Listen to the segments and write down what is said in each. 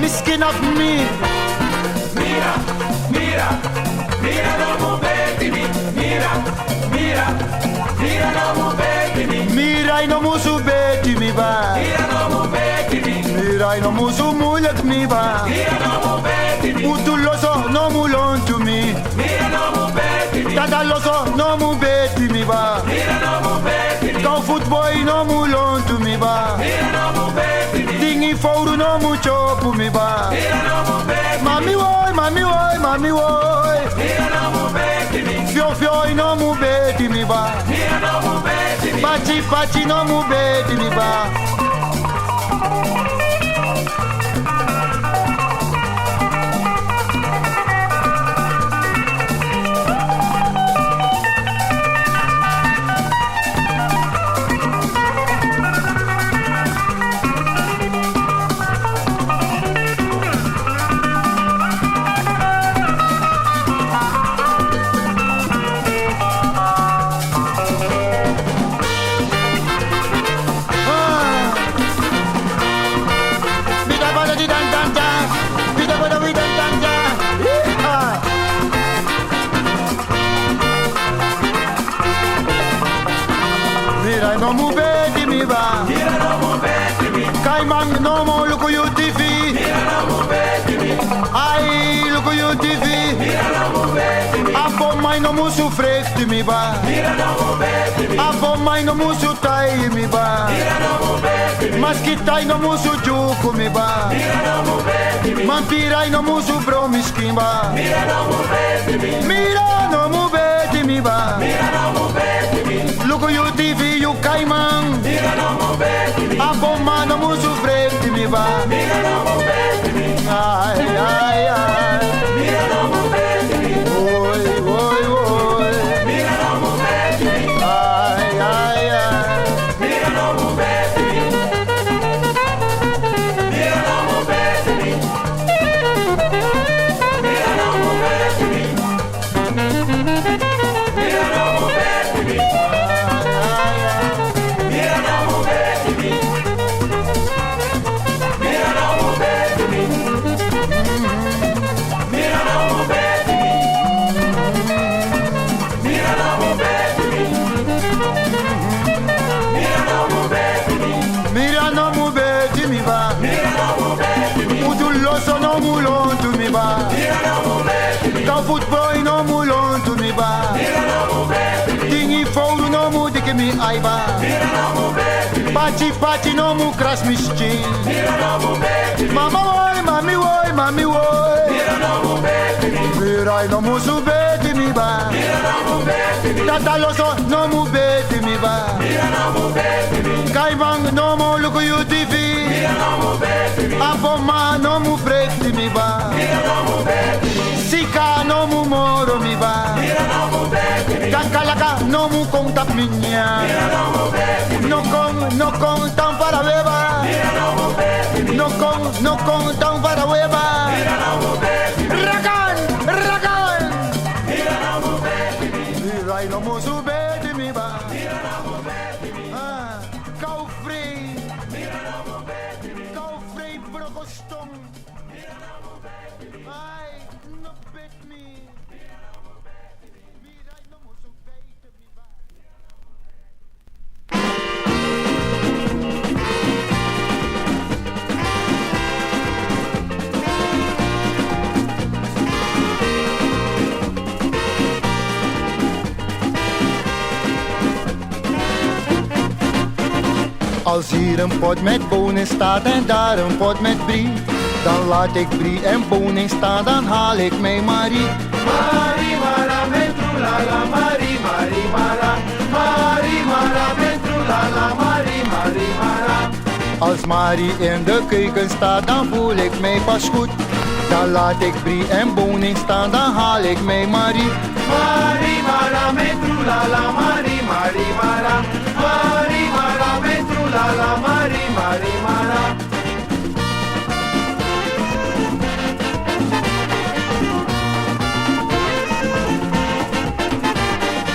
miskin of me. Mira, mira, mira como betimi. Mira, mira, mira como betimi. Mira y no musu beti mi ba. Mira como betimi. Mira y no musu mulek mi ba. Mira como betimi. Utuloso no mulon to me. Mira como betimi. Tataloso no mu beti mi ba. Mira como betimi. Kau footboy no mulon to me ba. Mira como betimi. Dingi fouru no mu chopu mi ba. Mira como betimi. Mami woy, mami woy, mami woy. Mira como betimi. Fio fio no mu beti mi ba. Mira como betimi. Pachi pachi no mu beti mi ba. Mira no mu beti mi ba. Mira como betimi. Kaimang no mo luko you TV. Mira como betimi. Ai luko you TV. Mira como betimi. Apo mai no mu sufrefti mi ba. Mira como betimi. Apo mai no mu sutai mi ba. Mira como betimi. Maskitai no mu sujuku mi ba. Mira como betimi. Mampirai no mu su promiskin ba. Mira como betimi. Mira no mu beti mi ba. Mira como betimi. Luko you TV you kaimang. Mira como betimi. Apo mai no mu sufrefti mi ba. Mira como betimi. Ai ai ai. Mira como betimi. Oi oi oi. Mira como betimi. Ai ai ai. Mira como betimi. Mira como betimi. Mira como betimi. Mira como betimi. Mira como betimi. Mira como betimi. Mira como betimi. Mira como betimi. Mira como betimi. Mira no mu beti mi ba. Mira como betimi. Utuloso no mu lontu mi ba. Mira como betimi. Kau footboy no mu lontu mi ba. Mira como betimi. Dingi fouru no mu dike mi ai ba. Mira como betimi. Pachi pachi no mu kras miskin. Mira como betimi. Mama woy, mami woy, mami woy. Mira como betimi. Mira no mu su beti mi ba. Mira como betimi. Tataloso no mu beti mi ba. Mira como betimi. Kaibang no mu luko you TV. Mira como betimi. Apo ma no mu frekti mi ba. Mira como betimi. Sika no mu moro mi ba. Mira como betimi. Kakalaka no mu kontap minya. Mira como betimi. No con tan para beba. Mira como betimi. No con tan para beba. Mira como betimi. Rakan, rakan. Mira como betimi. Mira no mu su beti mi ba. Mira como betimi. Ah, kau free, Mira como betimi. kau free brokostom. Mira como betimi. Ai, no bet me. Mira no mu su beti mi ba. Als hier een pot met bonen staat en daar een pot met brie, dan laat ik brie en bonen staan, dan haal ik mij Marie. Mari mara metru la la mari mari mara. Mari mara metru la la mari mari mara. Als Marie in de keuken staat, dan voel ik mij pas goed. Dan laat ik brie en bonen staan, dan haal ik mij Marie. Mari mara metru la la mari mari mara. Mari mara metru la la mari mari mara.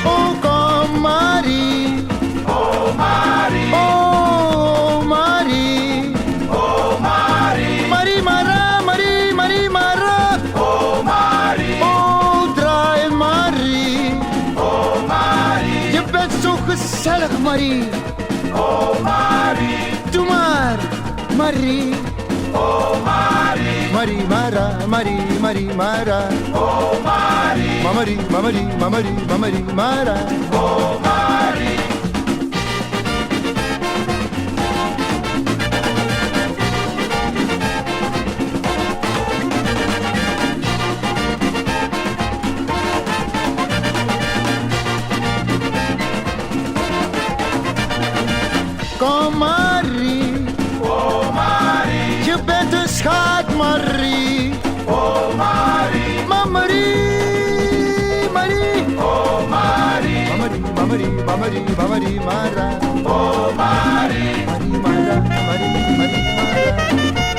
Oh, kom Marie. Oh Mari. Oh, Marie. Oh gezellig, Marie. Oh Marie, Doe maar, Marie. oh Marie, Marie, Mara, Marie, Marie, Mara. oh Marie, Marie, Marie, Marie, Marie, Mara. oh Marie. Kom Marie, Oh Marie, je bent een schat Marie. oh Marie, Marie, Marie. oh Marie, Marie, Marie, Marie, Marie, Mara. oh Marie. Marie, Mara, Marie, Marie,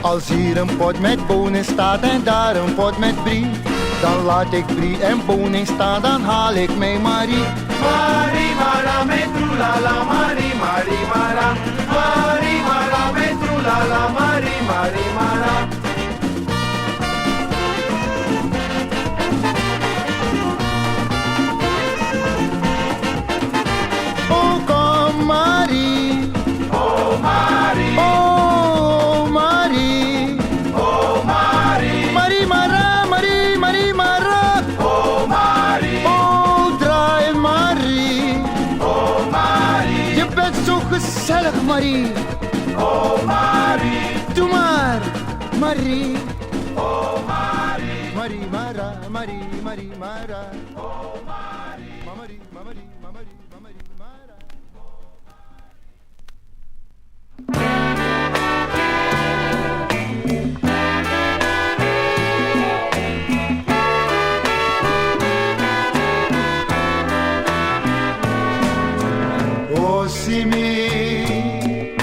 Als hier een pot met bonen staat en daar een pot met brie, dan laat ik brie en bonen staan, dan haal ik mij Marie. Marie Mara me trulala, Marie Marie Mara. Marie Mara me trulala, Marie Marie Mara. Oh, kom Marie, Oh Marie, oh Marie, oh Marie, Marie Mara, Marie, Marie Mara. oh Marie, Oh, draai Marie, oh Marie, je bent zo gezellig Marie. oh Marie, Doe maar, Marie. oh Marie, Marie Mara, Marie, Marie Mara. oh Marie. Marie, Marie, Marie, Marie Mara. Oh, Simi,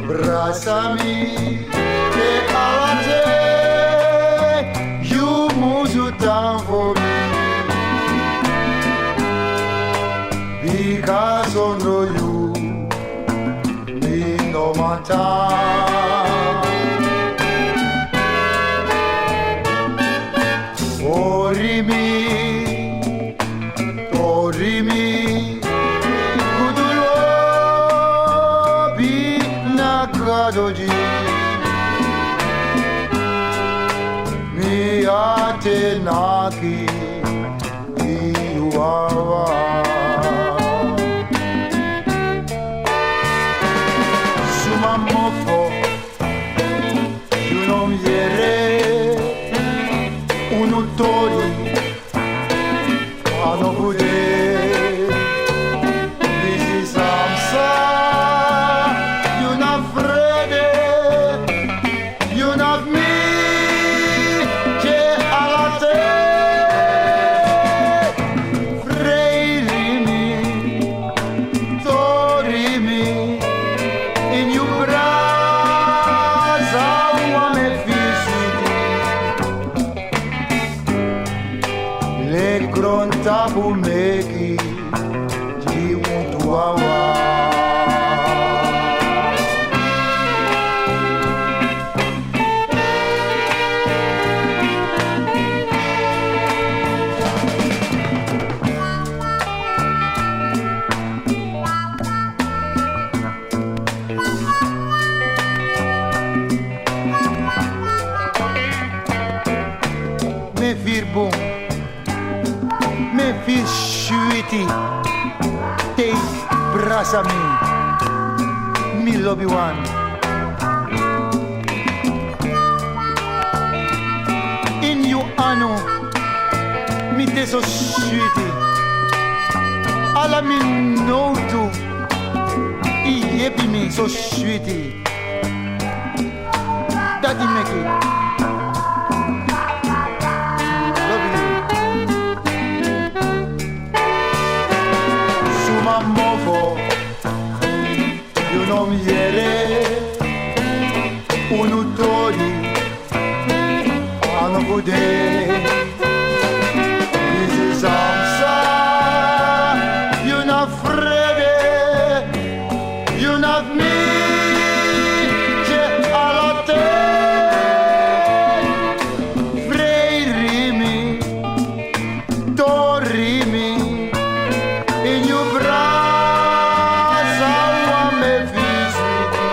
braccia-mi, che alla te, you muso for me. Because under you, me no matter. Orimi, Orimi, Kudulo, Binakadoji, Mi Atenaki, Iwawa. Sumamofo, you know me unutori, anobude, visi samsa, you not frede, you not me, che alate, freirimi, torimi, in you brasa, uame fisiti. Le gronta bumeki di untuawa. Me vir bom, me vir shuiti, te brasa mi lobby one. In you ano, mi te so shuiti, ala mi no tu, I yepi mi so shuiti, daddy meki. Mofo, you know me unutori, anobude, visi samsa, you not frede, vanaf Mietje Alate. Vrij-rimi, Torimi, in je brasa wa me visiti.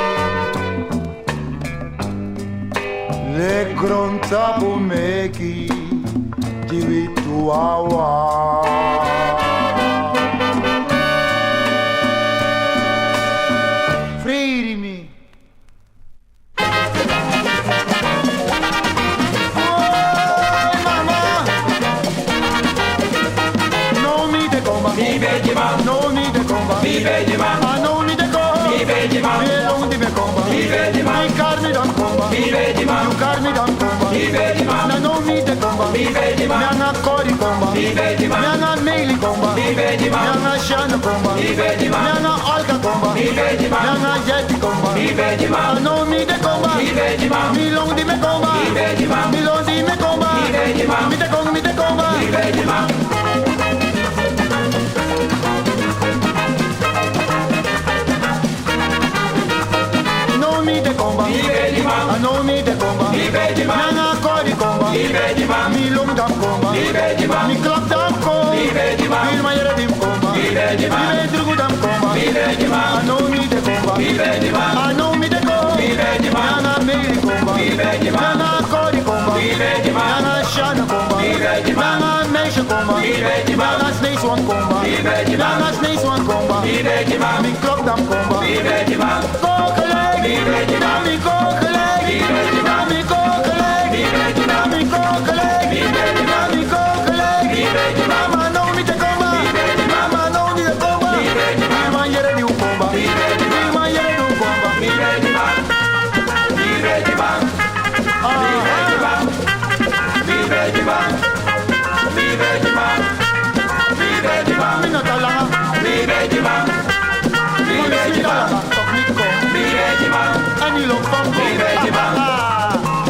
Le gronta pomeki, divitu awa. Vrij-rimi. Mi vedi man, No mi de comba, mi vedi man, ah no mi de comba, mi vedi man, mi long di me comba, mi vedi man, mi carmi dam comba, mi vedi man, you carmi dam comba, mi vedi man, na no mi de comba, mi vedi mi man, anga kori comba, mi vedi mi man, anga meili comba, mi vedi mi man, anga shana comba, mi vedi mi man, anga olga comba, mi vedi mi man, anga yeti comba, mi vedi ah man, no mi de comba, mi vedi man, mi long di me comba, mi vedi man, mi long di me comba, mi vedi man, mi de comba, mi de comba, mi vedi man. no mi de comba, Mi vedi man, ah no mi de comba, mi vedi mi man, anga kori comba, mi vedi man, mi long dam comba, mi vedi man, mi klap dam comba, mi vedi man, mi mayere dim comba, mi vedi man, mi drugu dam comba, mi vedi man, ah no mi de comba, mi vedi man, ah no mi de comba, mi vedi mi man, anga meili comba, mi vedi mi man, anga kori comba, mi vedi mi man, anga shana comba, mi vedi mi man, anga meisje comba, mi vedi mi man, anga snees one comba, mi vedi mi man, anga snees one comba, mi vedi man, mi klap dam comba, mi vedi man, kokelijk, mi vedi man, mi kokelijk, mi vedi man, mi kokelijk, mi vedi man, mi kokelijk, mi vedi man, mi kokelijk, mi vedi man, mama no mi te comba, mi vedi man, mama no mi te comba, mi vedi man, mi man yere di comba, mi vedi man, mi man yere di comba, mi vedi man, mi vedi man, mi vedi man, mi vedi man, mi vedi man, mi vedi man, mi na talanga, mi vedi man, mi mi vedi man, talanga, toch niet kom, mi vedi man, en die loopt van mi vedi man,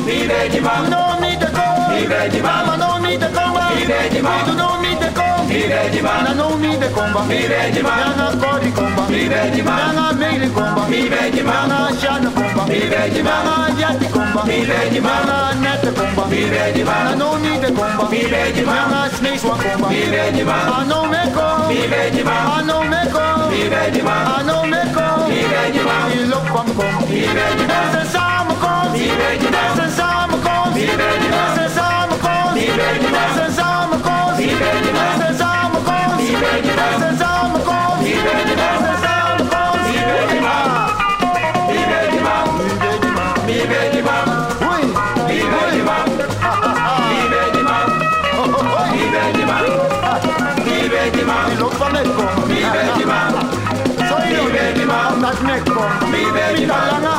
mi vedi man, no mi te comba, mi vedi man, mama no mi te comba, mi vedi man, tu no mi te comba, mi vedi man, na no mi te comba, mi vedi man, mi anga kori comba, mi vedi mi man, anga meili comba, mi vedi mi man, anga shana comba, mi vedi mi man, anga yeti comba, mi vedi mi man, anga nette comba, mi vedi na man, no mi te comba, mi vedi mi man, anga snees one comba, mi vedi man, ah no me comba, mi vedi man, ah no me comba, mi vedi man, ah no me comba, mi vedi man, die loopt van comba, mi vedi man, ze samenkomt, mi vedi man, ze samenkomt, mi vedi man, ze samenkomt, mi vedi man, ze samenkomt, mi vedi man, ze samenkomt, mi vedi man, ze samenkomt, mi vedi man, ze samenkomt, mi vedi man, mi vedi man, mi vedi man, Hoi, mi vedi man, mi vedi man, mi vedi man, mi vedi man, die loopt van net komen, mi vedi man, sorry mi vedi man, dat net komen, mi vedi man, talanga,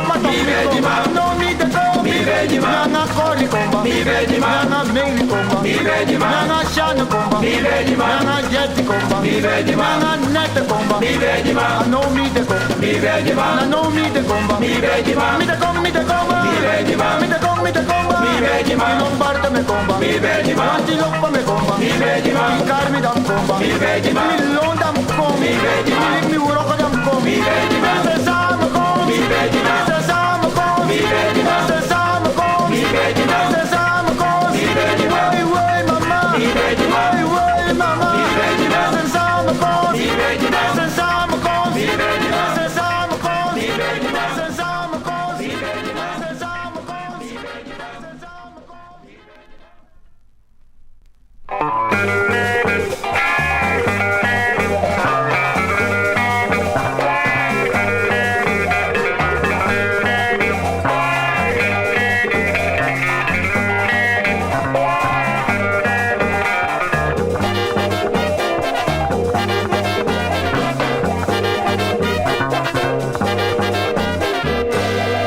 maar toch mi niet vedi komen, man, no mi te comba, mi vedi man, mi anga kori comba, mi vedi mi man, anga meili comba, mi vedi mi man, anga shana comba, mi vedi mi man, anga yeti comba, mi vedi mi man, anga nette comba, mi vedi man, ah no mi te comba, mi vedi man, na no mi te comba, mi vedi man, mi te comba, mi te comba, mi vedi man, mi te comba, mi te comba, mi vedi man, mi non parte me comba, mi vedi man, wanti loppa me comba, mi vedi man, mi carmi dam comba, mi vedi man, mi lon dam comba, mi vedi man, mi uroko dam comba, mi vedi man, ze samen comba, mi vedi man, ze samen comba, mi vedi man, ze samen comba, mi vedi man, ze samen comba, mi vedi man, woi woi mama, mi vedi man, woi woi mama, mi vedi man, ze samen comba, mi vedi man, ze samen comba, mi vedi man, ze samen comba, mi vedi man, ze samen comba, mi vedi man, ze samen comba, mi vedi man. ze samen comba.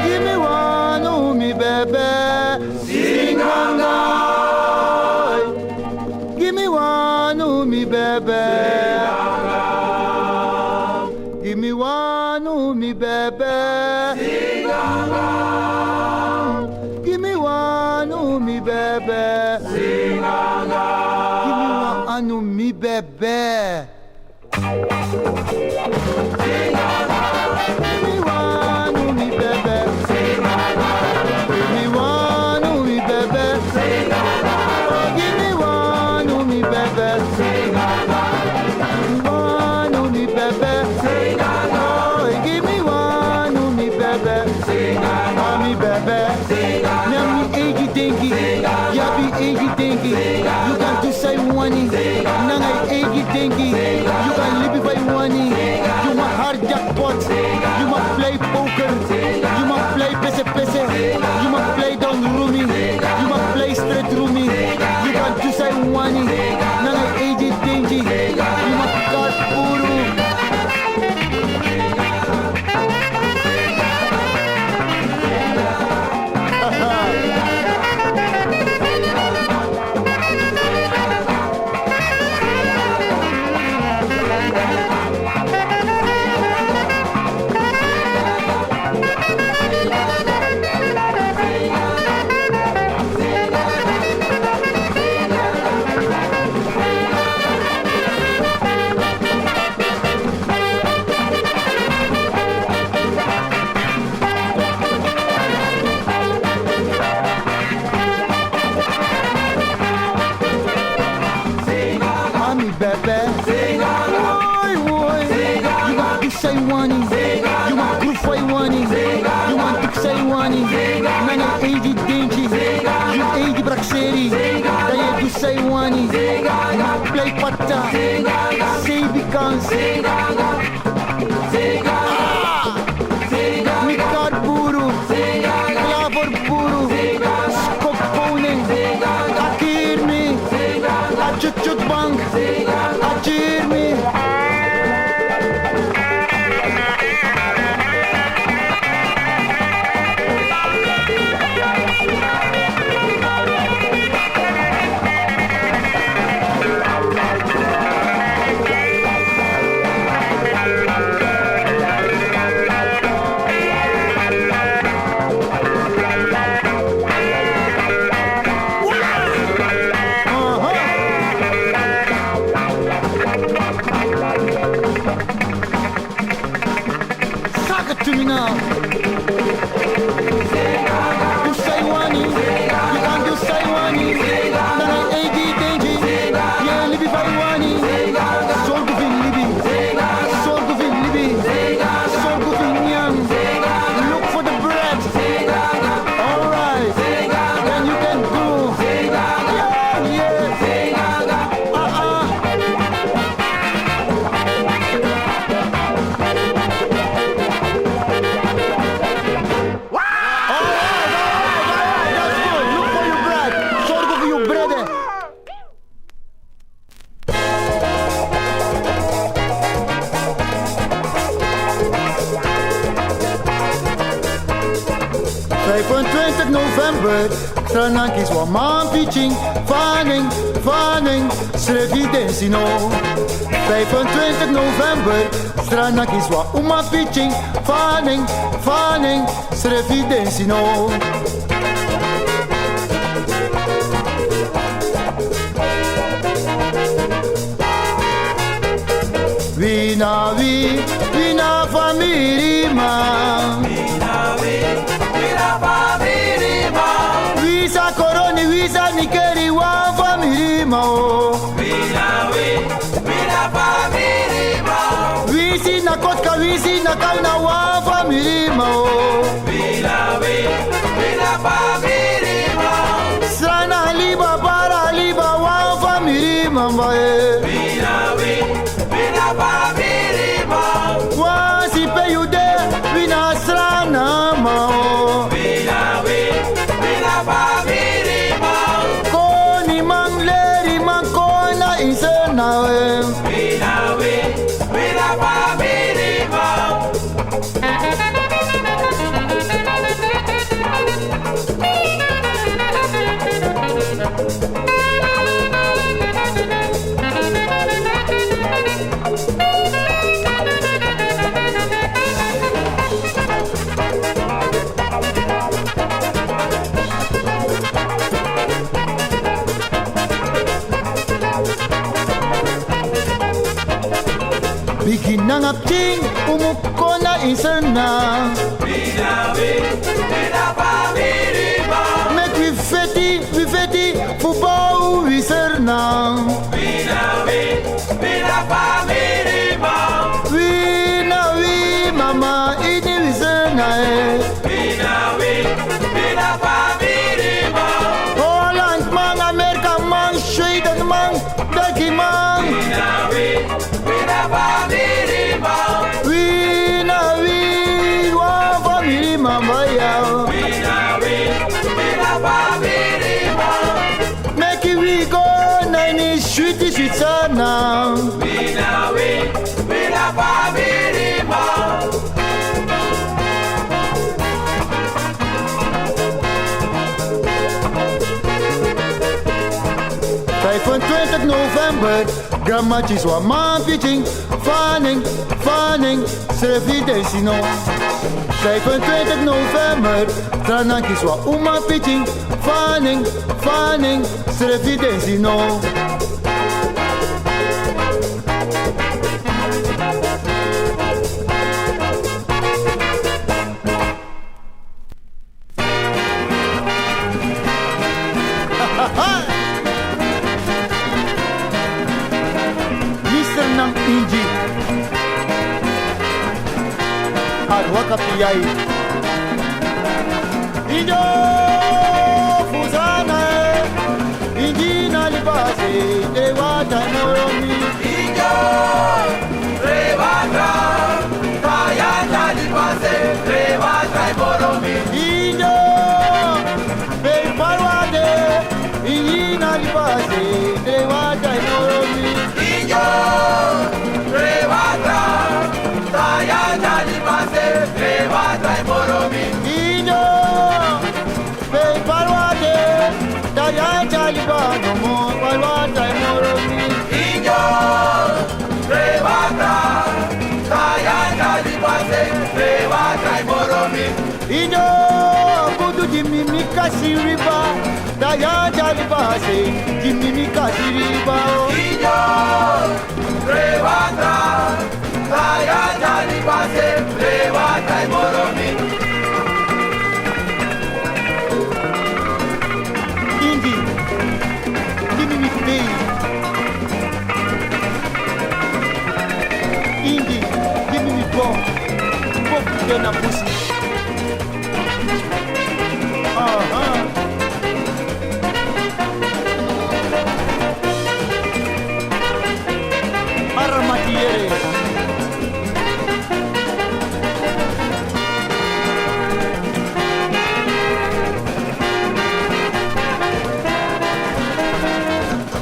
Give me one, oh me baby. Singanga, Give me one, oh me baby. Give me one, oh me baby. Give me one, oh me baby. Singanga, Give me one, oh me baby. Singanga, Talk it to me now. You say one, you can't do say one. Then I AD Denji. Yeah, Libby by one. Soul to Vin Libby. Soul to Vin Libby. Soul to Vin Young. Look for the bread. Alright. Then you can groove. November, Tranakis wa man pitching, fanning, Srevidensi no. 25 November, Tranakis wa uma pitching, fanning, Srevidensi no. We na family man. Visa Coroni, visa Nikeri, one family mao. Vina family mao. Visi na kotka, visi na kauna, one family mao. Vina family mao. Sana liba para liba, one family mao. Vina family mao. One si pe you there, vina sana mao. Koni mang leri mang kona insana Vina family mao. Bikin nang apting umuko na insana. Vina family mao. Make we feti football we serna. Vina family mao. We mama ini we serna. Vina family mao. Holland man, Amerika man, Sweden man, Belgium man. Vina family mao. We one family mama ya. Vina family mao. Make we go na ni sweet sana. Vina family mao. 25 November, grammatjes wa man pitching, fanning, Srevidensi no. 25 November, Tranakis wa uma pitching, fanning, Srevidensi no. Inji Arwaka Piyai Indo Fuzana Inji Nalibase Dewata Noromi Indo Rewata Kaya Nalibase Dewata Noromi Indo Beparwade Inji Nalibase Dewata Noromi Indo Inyo, be parwade, daya jalibano mo, parwade moromi. Inyo, rewata, daya jalibase, rewata moromi. Inyo, budu jimimika siriba, daya jalibase, jimimika siriba. Inyo, rewata, daya jalibase, rewata. na pussy. Armatiere.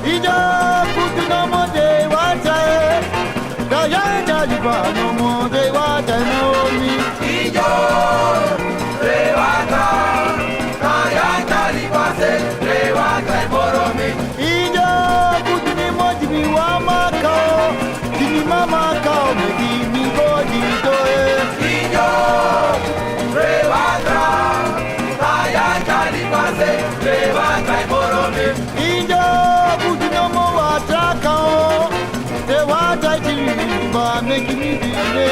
Ija putu no mo de wata e, da ya jaliba no mo de wata no mi. Ijo rewata, kaya talibase, rewata iboromi. Ija putu ni mo jimi wa makao, jimi mama kao me jimi body to e. Ijo rewata, kaya talibase, rewata iboromi. Ija putu no mo wata kao, de wata jiliba me jimi bine.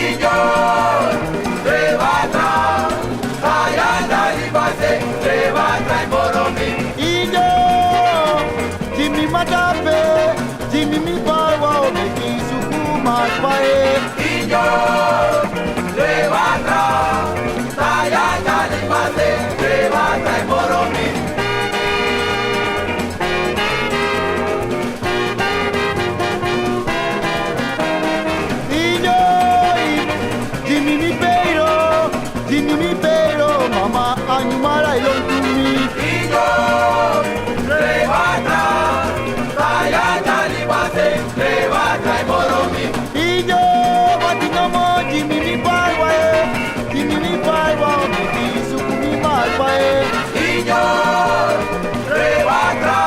Ijo rewata, kaya talibase, rewata iboromi. Ija jimi matape, jimi mi bawa o me kisuku matpae. Ijo rewata, kaya talibase, rewata iboromi. Jimmy mi pero, mama animala y lo tumi. Ijo rewata, kaya talibase, rewata iboromi. Ijo batinomo Jimmy mi palwa Jimmy mi palwa me kisuku mi malwa Ijo rewata,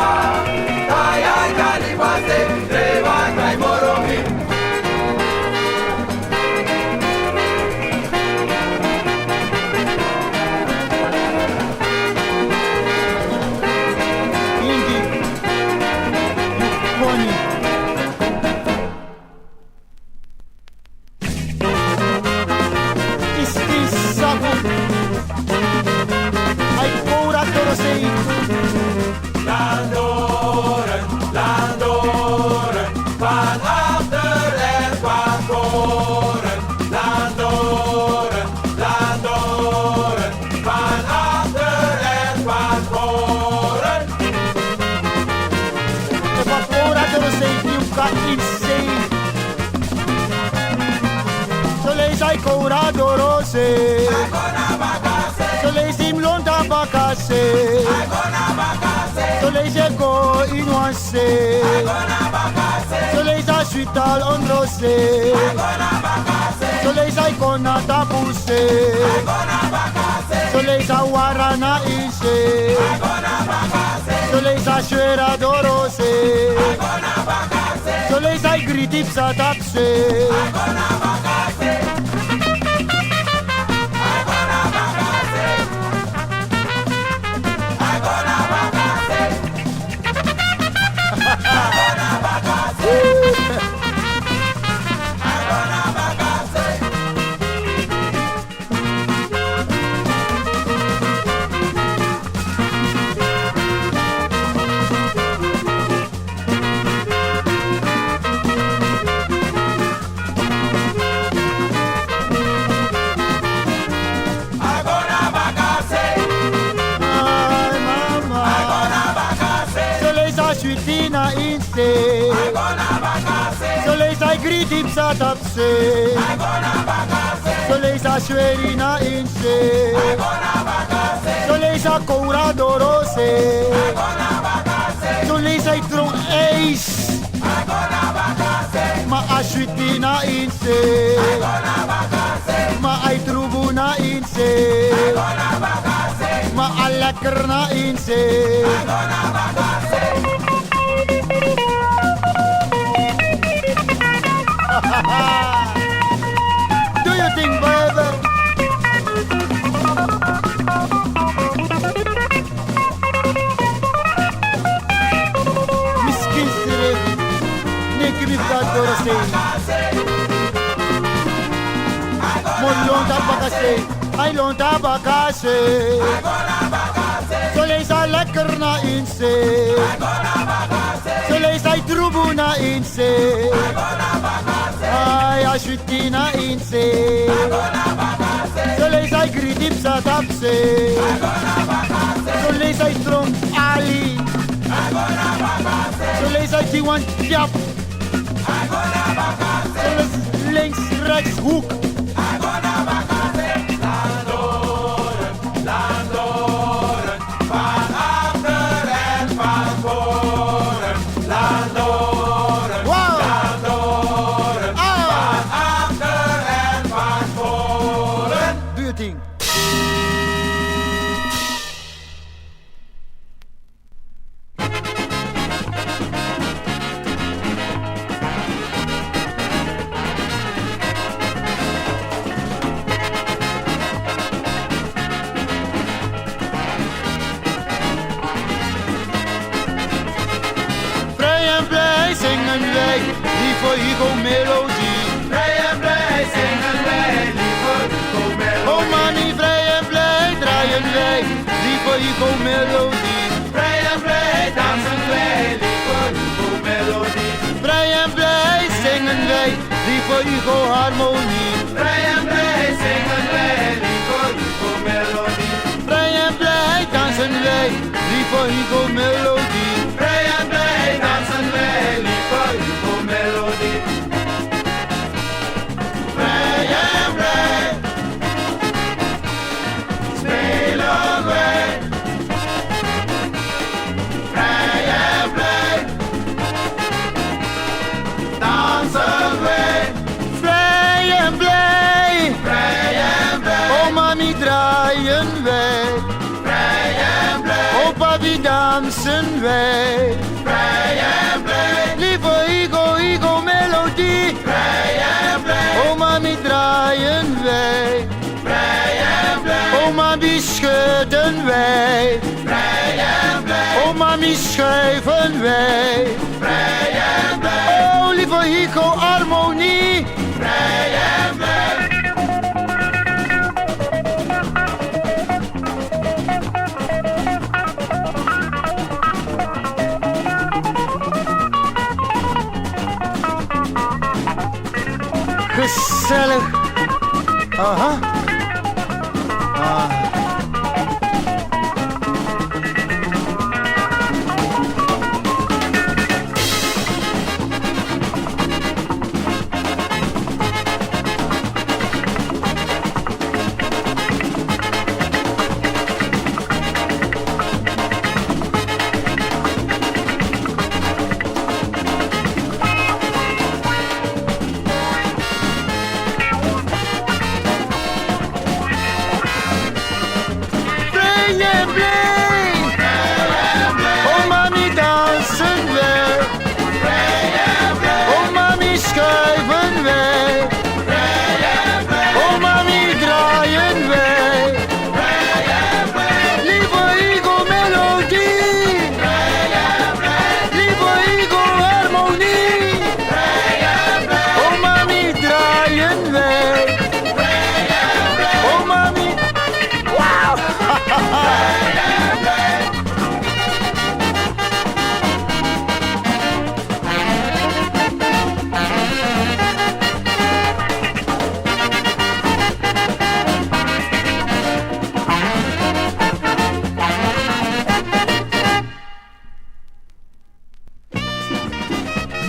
kaya talibase, rewata iboromi. Inji, Yukoni. Is sabu. Ay pura toro sei. Landoren, Landoren, van achter en van voren. Landoren, Landoren, van achter en van voren. E fa pura toro sei piuca in sei. Solei sai cora toro sei. Agona bakase, Solei sim lonta bakase. agona bakase, Solei se go inuanse. agona bakase, Solei sa suital ondrose. agona bakase, Solei sai kona tapuse. agona bakase, Solei sa warana ise. agona bakase, Solei sa shwera dorose. agona bakase, Solei sai gritip sa tapse. agona bakase, agona bakase, agona bakase, agona bakase, agona bakase. Agona bakase, Ay mama. agona bakase, Solei sa suitina inse. agona bakase, Solei sai gritip sa tapse. agona bakase, Solei sa shwerina inse. agona bakase, Solei sa koura dorose. agona bakase, Solei sai tron eis. agona bakase, Ma ashwitina inse. agona bakase, Ma ay trubuna inse. agona bakase, Ma alakrna inse. agona bakase. Do you think, baby? Miskin sire. Neki mi fadoro se. Mon lonta bakase. Ay lonta bakase. Agona bakase, Zo lees hij lekker na in zee. Zo lees hij troeboe na in zee. Ay, ashuti na in zee. Zo lees hij gridip zat op zee. Zo lees hij trom Ali. Zo lees hij Tiwan Jap. Zo lees links, rechts, hoek. Lieve Hugo Melodie. Vrij en blij zingen wij, lieve Hugo Melodie. Oh mami, vrij en blij draaien wij, lieve Hugo Melodie. Vrij en blij dansen wij, lieve Hugo Melodie. Vrij en blij zingen wij, lieve Hugo Harmonie. Vrij en blij zingen wij, lieve Hugo Melodie. Vrij en blij dansen wij, lieve Hugo Melodie. Vrij en blij dansen wij, lieve Hugo Melodie. Vrij en blij spelen wij. Vrij en blij dansen wij. Vrij en blij, Vrij en blij, oh mami draaien wij. vrij en blij, Oh papi dansen wij. vrij en blij, Lieve Hugo, Hugo Melodie. vrij en blij, Oh mami draaien wij. vrij en blij, Oh mami schudden wij. vrij en blij, Oh mami schuiven wij. vrij en blij, Oh lieve Hugo Harmonie. vrij en blij. Gezellig. Aha. Ah.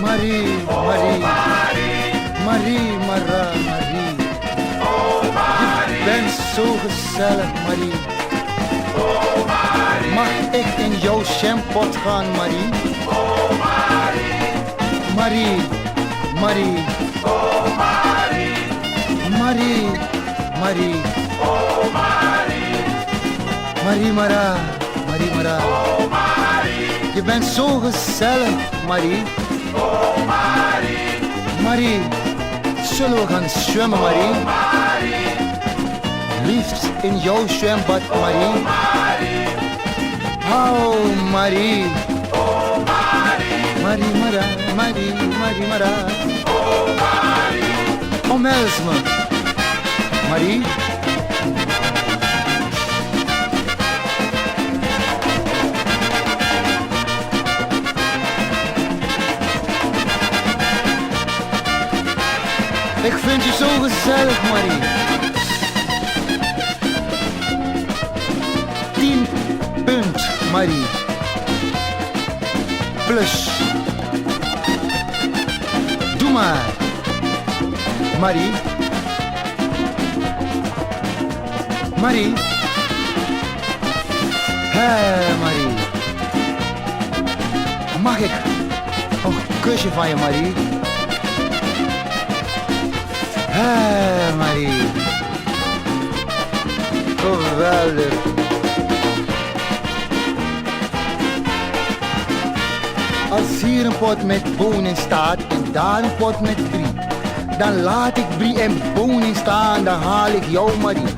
Marie, Marie, Marie, Mara, Marie. Je bent zo gezellig, Marie. Mag ik in jouw jampot gaan, Marie? Marie, Marie, Marie, Marie, Marie Mara, Marie Mara. Je bent zo gezellig, Marie. Marie, zullen we gaan zwemmen, Marie? Liefst in jouw zwembad, Marie. Oh, Marie. Marie Mara, Marie, Marie Mara. Omhels me, Marie. vind je zo gezellig, Marie. 10 punt, Marie. Plus. Doe maar. Marie. Marie. Hé, Marie. Mag ik een kusje van je, Marie? Hé, Marie. Geweldig. Als hier een pot met bonen staat en daar een pot met brie, dan laat ik brie en bonen staan, dan haal ik jou, Marie.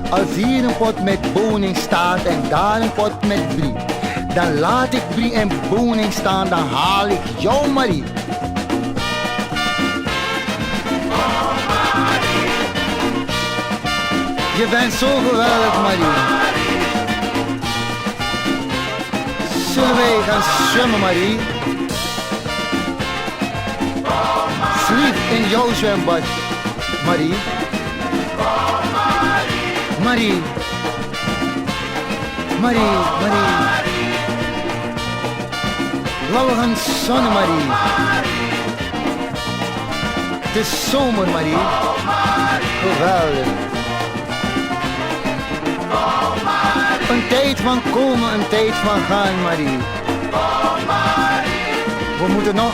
Als hier een pot met bonen staat en daar een pot met brie, dan laat ik brie en bonen staan, dan haal ik jou, Marie. Je bent zo geweldig, Marie. Zullen wij gaan zwemmen, Marie? Sliep in jouw zwembad, Marie. Marie. Marie, Marie. Laten we gaan zonnen, Marie. Het is zomer, Marie. Geweldig. Een tijd van komen, een tijd van gaan, Marie. We moeten nog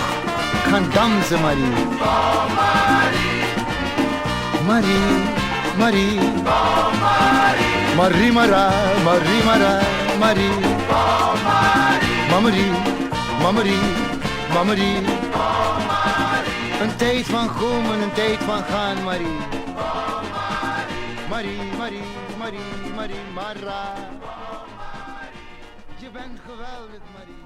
gaan dansen, Marie. Marie, Marie. Marie, Mara, Marie, Mara, Marie. Marie, Marie, Marie. Een tijd van komen, een tijd van gaan, Marie. Marie, Marie, Marie, Marie, Mara. Je bent geweldig, Marie.